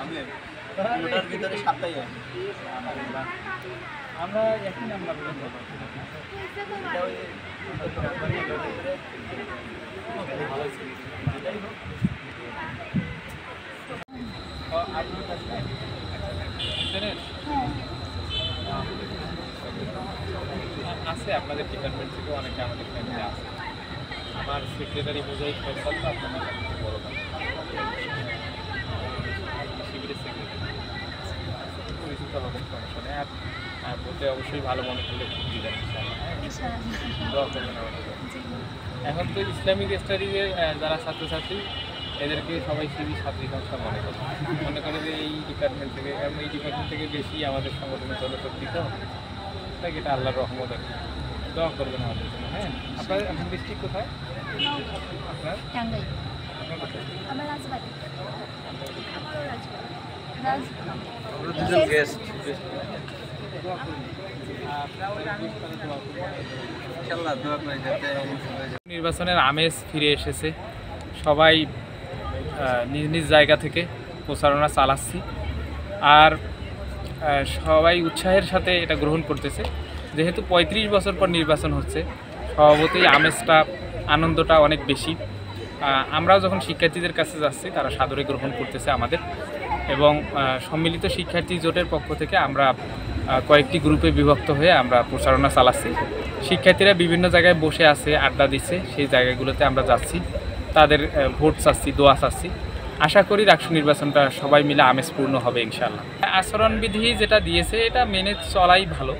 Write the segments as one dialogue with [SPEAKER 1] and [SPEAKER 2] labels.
[SPEAKER 1] আমি ওটার ভিতরে সাতটাই আছে।
[SPEAKER 2] আমরা একই নাম্বার আছে আপনাদের ডিপার্টমেন্ট থেকে অনেকে আমাদের ফ্যামিলি আছে। আমার সেক্রেটারি মুজাহিদ ফয়সাল তো আপনার সবচেয়ে বড় ভাই, শিবিরের সেক্রেটারি, পরিচিত হবেন, সমস্যা নেই। আর বলতে অবশ্যই ভালো মনে করলে দিবেন, দোয়া করবেন আমাদের। এখন তো ইসলামিক স্টাডিজের যারা ছাত্রছাত্রী এদেরকে সবাই শিবির ছাত্রী সংস্থা মনে করে যে এই ডিপার্টমেন্ট থেকে, কারণ এই ডিপার্টমেন্ট থেকে বেশি আমাদের সংগঠনের জনশক্তি তো, তাই এটা আল্লাহর রহমত আর কি। দোয়া করবেন আমাদের জন্য। হ্যাঁ, আপনার ডিস্ট্রিক্ট কোথায়? আপনার আপনার কোথায়? নির্বাচনের আমেজ ফিরে এসেছে, সবাই নিজ নিজ জায়গা থেকে প্রচারণা চালাচ্ছি, আর সবাই উৎসাহের সাথে এটা গ্রহণ করতেছে। যেহেতু ৩৫ বছর পর নির্বাচন হচ্ছে, স্বভাবতই আমেজটা, আনন্দটা অনেক বেশি। আমরাও যখন শিক্ষার্থীদের কাছে যাচ্ছি তারা সাদরে গ্রহণ করতেছে আমাদের, এবং সম্মিলিত শিক্ষার্থী জোটের পক্ষ থেকে আমরা কয়েকটি গ্রুপে বিভক্ত হয়ে আমরা প্রচারণা চালাচ্ছি। শিক্ষার্থীরা বিভিন্ন জায়গায় বসে আছে, আড্ডা দিচ্ছে, সেই জায়গাগুলোতে আমরা যাচ্ছি, তাদের ভোট চাচ্ছি, দোয়া চাচ্ছি। আশা করি রাষ্ট্র নির্বাচনটা সবাই মিলে আমেজপূর্ণ হবে ইনশাআল্লাহ। আচরণবিধি যেটা দিয়েছে এটা মেনে চলাই ভালো,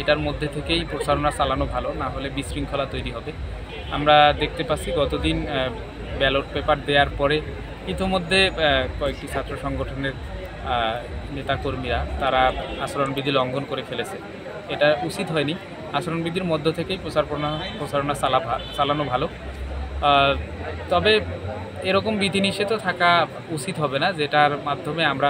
[SPEAKER 2] এটার মধ্যে থেকেই প্রচারণা চালানো ভালো, না হলে বিশৃঙ্খলা তৈরি হবে। আমরা দেখতে পাচ্ছি গতদিন ব্যালট পেপার দেওয়ার পরে ইতিমধ্যে কয়েকটি ছাত্র সংগঠনের নেতাকর্মীরা তারা আচরণবিধি লঙ্ঘন করে ফেলেছে। এটা উচিত হয়নি। আচরণবিধির মধ্য থেকেই প্রচারণা চালানো ভালো। তবে এরকম বিধিনিষেধও থাকা উচিত হবে না, যেটার মাধ্যমে আমরা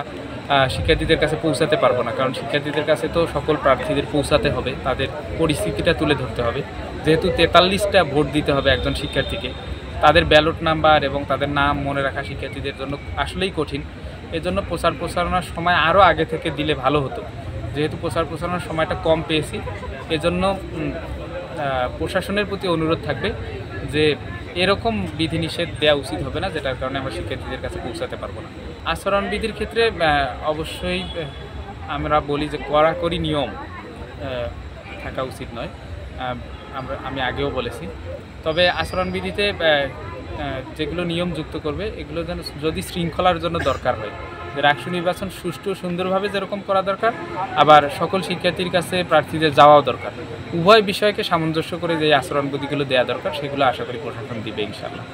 [SPEAKER 2] শিক্ষার্থীদের কাছে পৌঁছাতে পারবো না। কারণ শিক্ষার্থীদের কাছে তো সকল প্রার্থীদের পৌঁছাতে হবে, তাদের পরিস্থিতিটা তুলে ধরতে হবে। যেহেতু 43টা ভোট দিতে হবে একজন শিক্ষার্থীকে, তাদের ব্যালট নাম্বার এবং তাদের নাম মনে রাখা শিক্ষার্থীদের জন্য আসলেই কঠিন। এজন্য প্রচারণার সময় আরও আগে থেকে দিলে ভালো হতো। যেহেতু প্রচারণার সময়টা কম পেয়েছি, এজন্য প্রশাসনের প্রতি অনুরোধ থাকবে যে এরকম বিধিনিষেধ দেওয়া উচিত হবে না, যেটার কারণে আমরা শিক্ষার্থীদের কাছে পৌঁছাতে পারবো না। আচরণবিধির ক্ষেত্রে অবশ্যই আমরা বলি যে কড়াকড়ি নিয়ম থাকা উচিত নয়, আমি আগেও বলেছি। তবে আচরণবিধিতে যেগুলো নিয়ম যুক্ত করবে এগুলো যেন যদি শৃঙ্খলার জন্য দরকার হয়, যে রাষ্ট্র নির্বাচন সুষ্ঠু সুন্দরভাবে যেরকম করা দরকার, আবার সকল শিক্ষার্থীর কাছে প্রার্থীদের যাওয়াও দরকার, উভয় বিষয়কে সামঞ্জস্য করে যে আচরণবিধিগুলো দেওয়া দরকার সেগুলো আশা করি প্রশাসন দিবে ইনশাআল্লাহ।